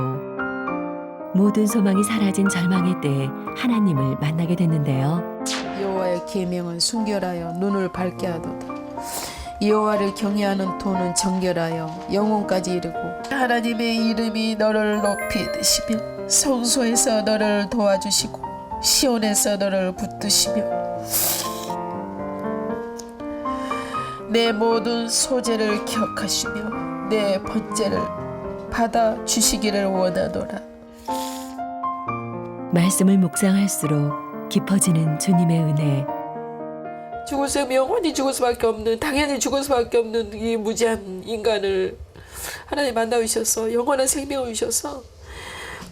모든 소망이 사라진 절망의 때에 하나님을 만나게 됐는데요. 여호와의 계명은 순결하여 눈을 밝게 하도다. 여호와를 경외하는 도는 정결하여 영혼까지 이르고 하나님의 이름이 너를 높이 드시며 성소에서 너를 도와주시고 시온에서 너를 붙드시며 내 모든 소재를 기억하시며 내 번제를 받아 주시기를 원하노라. 말씀을 묵상할수록 깊어지는 주님의 은혜. 죽었으면 영원히 죽을 수밖에 없는, 당연히 죽을 수밖에 없는 이 무지한 인간을 하나님 만나주셔서 영원한 생명을 주셔서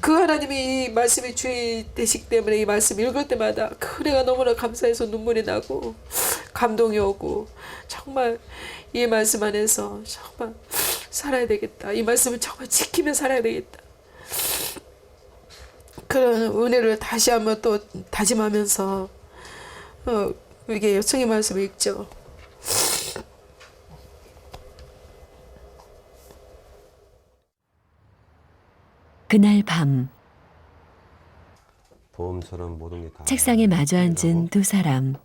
그 하나님이 이 말씀이 주의 되시기 때문에 이 말씀 읽을 때마다 그 은혜가 너무나 감사해서 눈물이 나고 감동이 오고 정말 이 말씀 안에서 정말 살아야 되겠다. 이 말씀을 정말 지키며 살아야 되겠다. 그런 은혜를 다시 한번 또 다짐하면서 이게 성의 말씀을 읽죠. 그날 밤 보험처럼 모든 게 다. 책상에 마주 앉은 두 사람.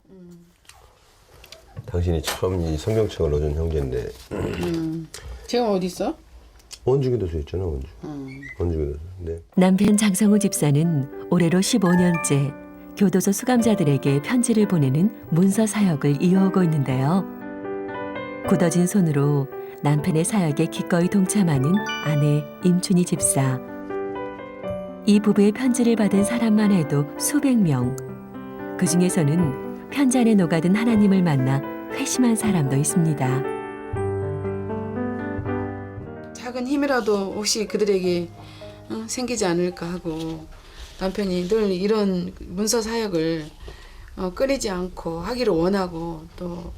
당신이 처음 이 성경책을 넣어준 형제인데. 지금 어디 있어? 원주교도소에 있잖아, 원주. 원주교도소. 네. 남편 장성우 집사는 올해로 15년째 교도소 수감자들에게 편지를 보내는 문서 사역을 이어오고 있는데요. 굳어진 손으로 남편의 사역에 기꺼이 동참하는 아내 임춘희 집사. 이 부부의 편지를 받은 사람만 해도 수백 명. 그 중에서는 편지 안에 녹아든 하나님을 만나 회심한 사람도 있습니다. 작은 힘이라도 혹시 그들에게 생기지 않을까 하고 남편이 늘 이런 문서 사역을 끊이지 않고 하기를 원하고 또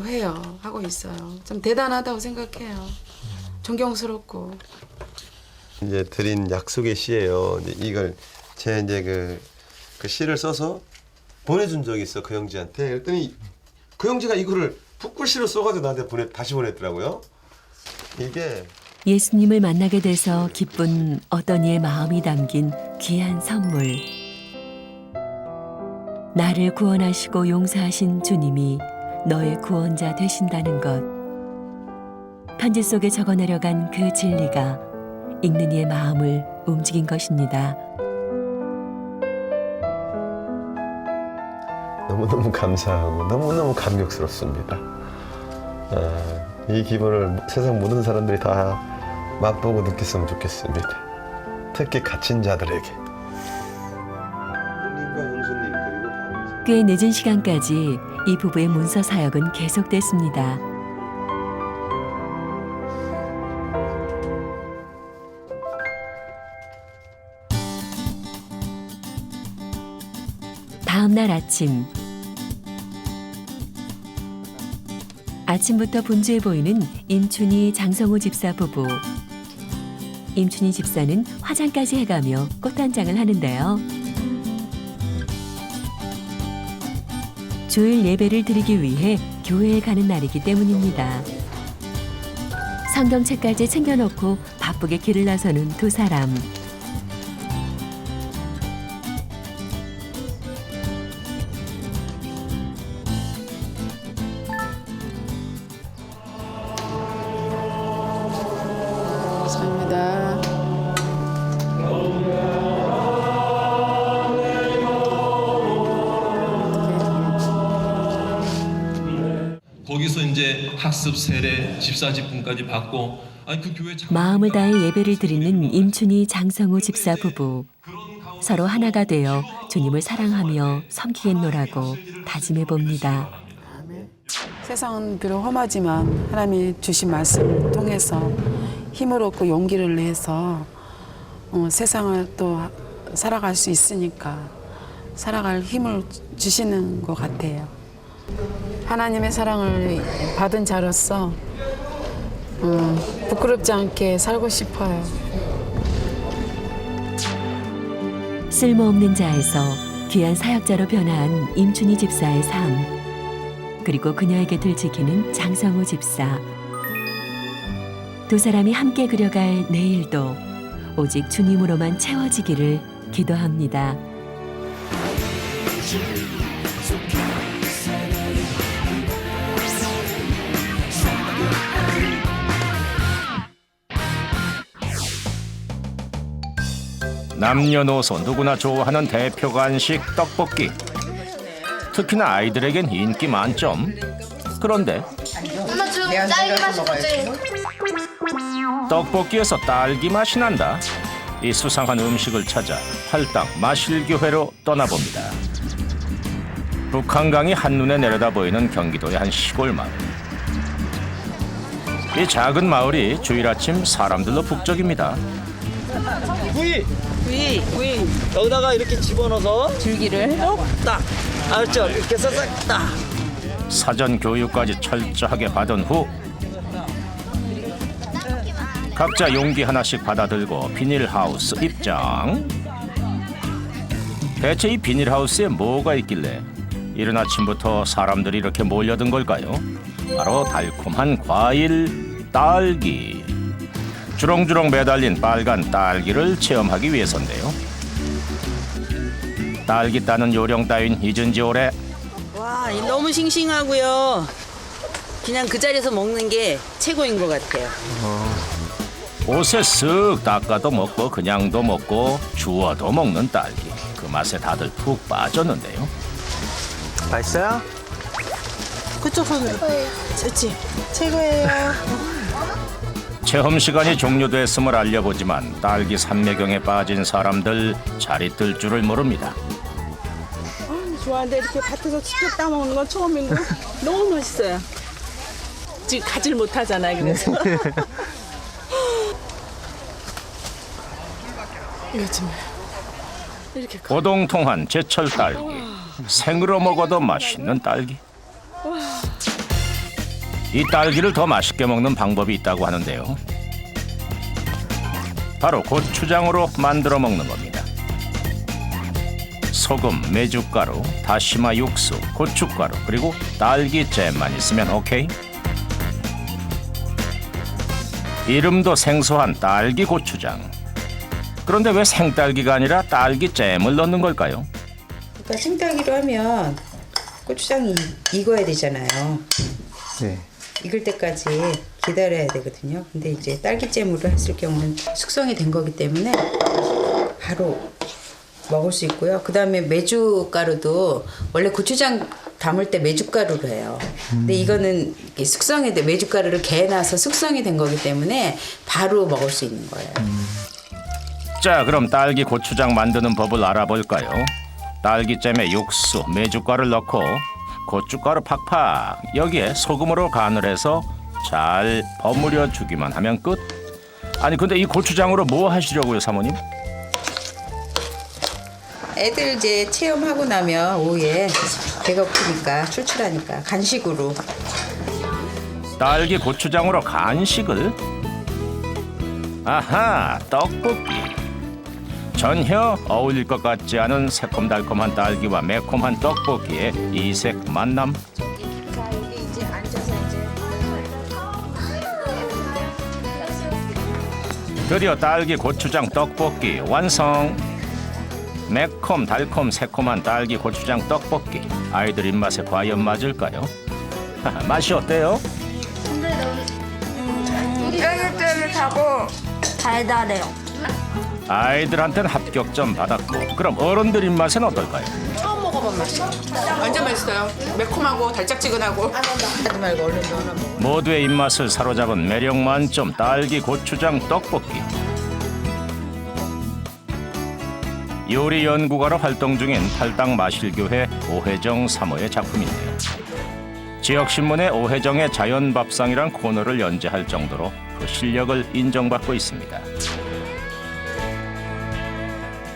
해요. 하고 있어요. 좀 대단하다고 생각해요. 존경스럽고. 이제 드린 약속의 시예요. 이걸 제 이제 그 시를 써서 보내준 적이 있어, 그 형제한테. 그랬더니 그 형제가 이거를 붓글씨로 써가지고 나한테 다시 보냈더라고요. 이게 예수님을 만나게 돼서 기쁜 어떤 이의 마음이 담긴 귀한 선물. 나를 구원하시고 용서하신 주님이 너의 구원자 되신다는 것. 편지 속에 적어내려간 그 진리가 읽는 이의 마음을 움직인 것입니다. 너무너무 감사하고 너무너무 감격스럽습니다. 이 기분을 세상 모든 사람들이 다 맛보고 느꼈으면 좋겠습니다. 특히 갇힌 자들에게. 꽤 늦은 시간까지 이 부부의 문서 사역은 계속됐습니다. 다음 날 아침. 아침부터 분주해 보이는 임춘희 장성호 집사 부부. 임춘희 집사는 화장까지 해가며 꽃단장을 하는데요. 주일 예배를 드리기 위해 교회에 가는 날이기 때문입니다. 성경책까지 챙겨놓고 바쁘게 길을 나서는 두 사람. 감사합니다. 거기서 이제 학습 세례 집사 직분까지 받고 아니 그 교회 마음을 다해 예배를 드리는 임춘희 장성우 집사 부부. 서로 하나가 되어 주님을 사랑하며 섬기겠노라고 다짐해 봅니다. 세상은 비록 험하지만 하나님이 주신 말씀을 통해서 힘을 얻고 용기를 내서 세상을 또 살아갈 수 있으니까 살아갈 힘을 주시는 것 같아요. 하나님의 사랑을 받은 자로서 부끄럽지 않게 살고 싶어요. 쓸모없는 자에서 귀한 사역자로 변화한 임춘희 집사의 삶. 그리고 그녀에게 들지키는 장성우 집사. 두 사람이 함께 그려갈 내일도 오직 주님으로만 채워지기를 기도합니다. 남녀노소 누구나 좋아하는 대표 간식 떡볶이. 특히나 아이들에겐 인기 만점. 그런데 엄마 좀 딸기 맛이 주지. 떡볶이에서 딸기 맛이 난다. 이 수상한 음식을 찾아 활당 마실교회로 떠나봅니다. 북한강이 한눈에 내려다 보이는 경기도의 한 시골 마을. 이 작은 마을이 주일 아침 사람들로 북적입니다. 구이 여기다가 이렇게 집어넣어서 줄기를 딱 알죠? 이렇게 싹싹 딱. 사전 교육까지 철저하게 받은 후 각자 용기 하나씩 받아들고 비닐하우스 입장. 대체 이 비닐하우스에 뭐가 있길래 이른 아침부터 사람들이 이렇게 몰려든 걸까요? 바로 달콤한 과일 딸기. 주렁주렁 매달린 빨간 딸기를 체험하기 위해서인데요. 딸기 따는 요령 따윈 잊은 지 오래. 와, 너무 싱싱하고요. 그냥 그 자리에서 먹는 게 최고인 것 같아요. 옷에 쓱 닦아도 먹고 그냥도 먹고 주워도 먹는 딸기. 그 맛에 다들 푹 빠졌는데요. 맛있어요? 그쪽 손으로. 좋지. 최고예요. 체험 시간이 종료됐음을 알려보지만 딸기 산매경에 빠진 사람들 자리 뜰 줄을 모릅니다. 좋아하는데 이렇게 밭에서 직접 따먹는 건 처음이고 너무 맛있어요. 지금 가지를 못하잖아요. 그래서. 요즘에 이렇게 오동통한 제철 딸기. 생으로 먹어도 맛있는 딸기. 이 딸기를 더 맛있게 먹는 방법이 있다고 하는데요. 바로 고추장으로 만들어 먹는 겁니다. 소금, 메주가루, 다시마 육수, 고춧가루, 그리고 딸기잼만 있으면 오케이. 이름도 생소한 딸기 고추장. 그런데 왜 생딸기가 아니라 딸기잼을 넣는 걸까요? 그러니까 생딸기로 하면 고추장이 익어야 되잖아요. 네. 익을 때까지 기다려야 되거든요. 근데 이제 딸기잼으로 했을 경우는 숙성이 된 거기 때문에 바로 먹을 수 있고요. 그 다음에 메주가루도 원래 고추장 담을 때 메주가루로 해요. 근데 이거는 숙성이 돼 메주가루를 개놔서 숙성이 된 거기 때문에 바로 먹을 수 있는 거예요. 자, 그럼 딸기 고추장 만드는 법을 알아볼까요? 딸기잼에 육수, 메주가루를 넣고 고춧가루 팍팍, 여기에 소금으로 간을 해서 잘 버무려 주기만 하면 끝. 아니 근데 이 고추장으로 뭐 하시려고요, 사모님? 애들 이제 체험하고 나면 오후에 배고프니까 출출하니까 간식으로. 딸기 고추장으로 간식을? 아하, 떡볶이. 전혀 어울릴 것 같지 않은 새콤달콤한 딸기와 매콤한 떡볶이의 이색 만남. 자, 여기 이제 앉아서 이제. 드디어 딸기 고추장 떡볶이 완성. 매콤 달콤 새콤한 딸기 고추장 떡볶이. 아이들 입맛에 과연 맞을까요? 맛이 어때요? 쫄깃쫄깃하고 달달해요. 아이들한테는 합격점 받았고, 그럼 어른들 입맛엔 어떨까요? 처음 먹어본 맛이에요. 완전 맛있어요. 매콤하고 달짝지근하고. 하지 말고 얼른 넣어놔 먹어. 모두의 입맛을 사로잡은 매력 만점 딸기 고추장 떡볶이. 요리 연구가로 활동 중인 팔당 마실교회 오혜정 사모의 작품인데요. 지역신문에 오혜정의 자연밥상이란 코너를 연재할 정도로 그 실력을 인정받고 있습니다.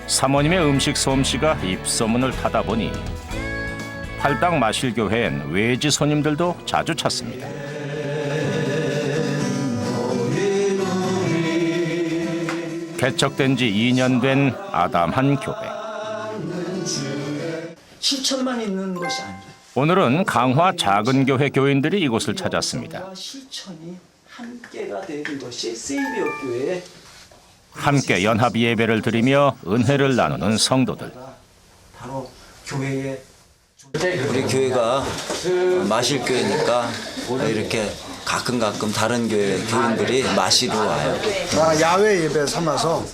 사모님의 음식 솜씨가 입소문을 타다 보니 팔당 마실교회엔 외지 손님들도 자주 찾습니다. 개척된 지 2년 된 아담한 교회. 실천만 있는 것이 아니에요. 오늘은 강화 작은교회 교인들이 이곳을 찾았습니다. 실천이 함께가 되는 것이 세이비어 교회의 함께 연합 예배를 드리며 은혜를 나누는 성도들. 바로 교회의 우리 교회가 마실교회니까 이렇게 가끔 다른 교회 교인들이 마시러 와요. 야외 예배 삼아서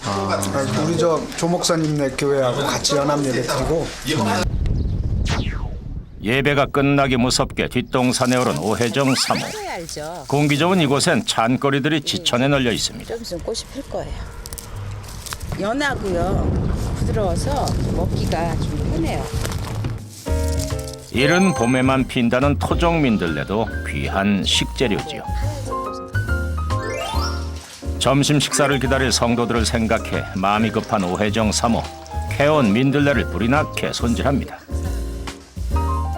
우리 저 조목사님네 교회하고 같이 연합 예배 드리고. 예배가 끝나기 무섭게 뒷동산에 오른 오혜정 사모. 공기 좋은 이곳엔 찬거리들이 지천에 널려 있습니다. 좀 있으면 꽃이 필 거예요. 연하고요. 부드러워서 먹기가 좀 편해요. 이른 봄에만 핀다는 토종 민들레도 귀한 식재료지요. 점심 식사를 기다릴 성도들을 생각해 마음이 급한 오혜정 사모. 캐온 민들레를 불이 나게 손질합니다.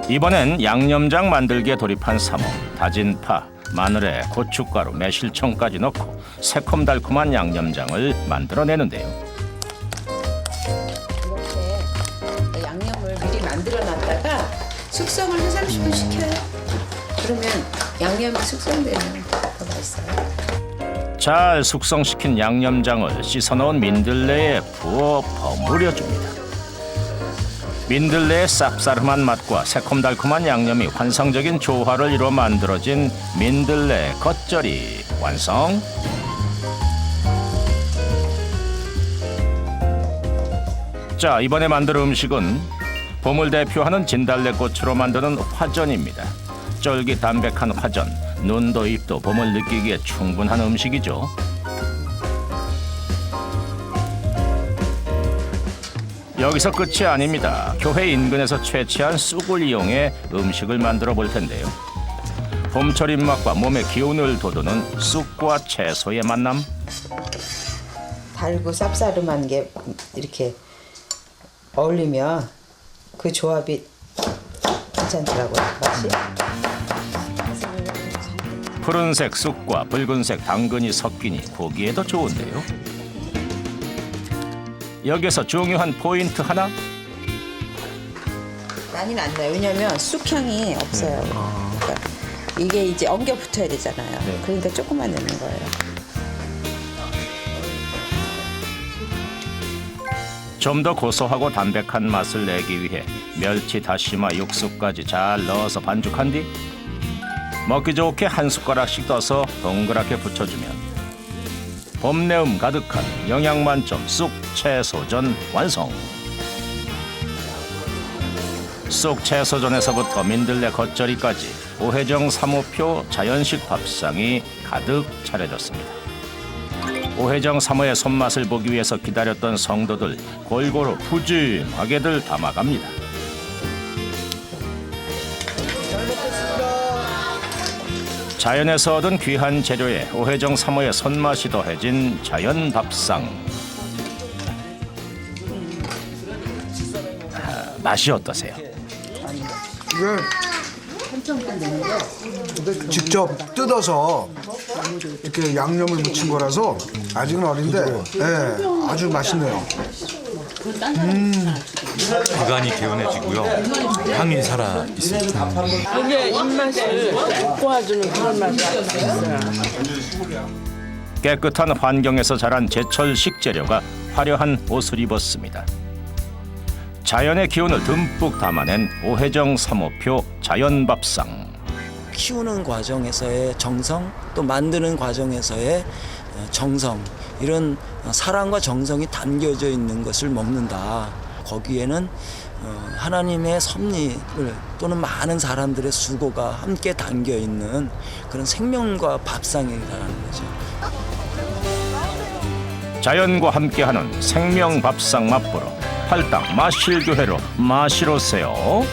이번엔 양념장 만들기에 돌입한 사모. 다진 파, 마늘에 고춧가루, 매실청까지 넣고 새콤달콤한 양념장을 만들어내는데요. 이렇게 양념을 미리 만들어놨다가 숙성을 한 30분 시켜요. 그러면 양념이 숙성되면 더 맛있어요. 잘 숙성시킨 양념장을 씻어넣은 민들레에 부어 버무려줍니다. 민들레의 쌉싸름한 맛과 새콤달콤한 양념이 환상적인 조화를 이루어 만들어진 민들레 겉절이 완성. 자, 이번에 만들 음식은 봄을 대표하는 진달래꽃으로 만드는 화전입니다. 쫄깃 담백한 화전, 눈도 입도 봄을 느끼기에 충분한 음식이죠. 여기서 끝이 아닙니다. 교회 인근에서 채취한 쑥을 이용해 음식을 만들어 볼 텐데요. 봄철 입맛과 몸의 기운을 돋우는 쑥과 채소의 만남. 달고 쌉싸름한 게 이렇게 어울리면 그 조합이 괜찮더라고요. 맛이. 푸른색 쑥과 붉은색 당근이 섞이니 보기에도 좋은데요. 여기서 중요한 포인트 하나. 난이 안 나요. 왜냐면 쑥향이 없어요. 그러니까 이게 이제 엉겨 붙어야 되잖아요. 그러니까 조금만 넣는 거예요. 좀 더 고소하고 담백한 맛을 내기 위해 멸치, 다시마, 육수까지 잘 넣어서 반죽한 뒤 먹기 좋게 한 숟가락씩 떠서 동그랗게 붙여주면 봄내음 가득한 영양 만점 쑥 채소전 완성. 쑥 채소전에서부터 민들레 겉절이까지 오혜정 사모표 자연식 밥상이 가득 차려졌습니다. 오혜정 사모의 손맛을 보기 위해서 기다렸던 성도들 골고루 푸짐하게들 담아갑니다. 자연에서 얻은 귀한 재료에 오혜정 사모의 손맛이 더해진 자연 밥상. 맛이 어떠세요? 이게 직접 뜯어서 이렇게 양념을 묻힌 거라서 아직은 어린데 아주 맛있네요. 구간이 개운해지고요. 향이 살아 있습니다. 이게 입맛을 꼬아주는 그런 맛이 있어요. 깨끗한 환경에서 자란 제철 식재료가 화려한 옷을 입었습니다. 자연의 기운을 듬뿍 담아낸 오혜정 사모표 자연밥상. 키우는 과정에서의 정성, 또 만드는 과정에서의 정성, 이런 사랑과 정성이 담겨져 있는 것을 먹는다. 거기에는 하나님의 섭리를 또는 많은 사람들의 수고가 함께 담겨 있는 그런 생명과 밥상이라는 거죠. 자연과 함께하는 생명 밥상 맛보러 팔당 마실교회로 마시러세요.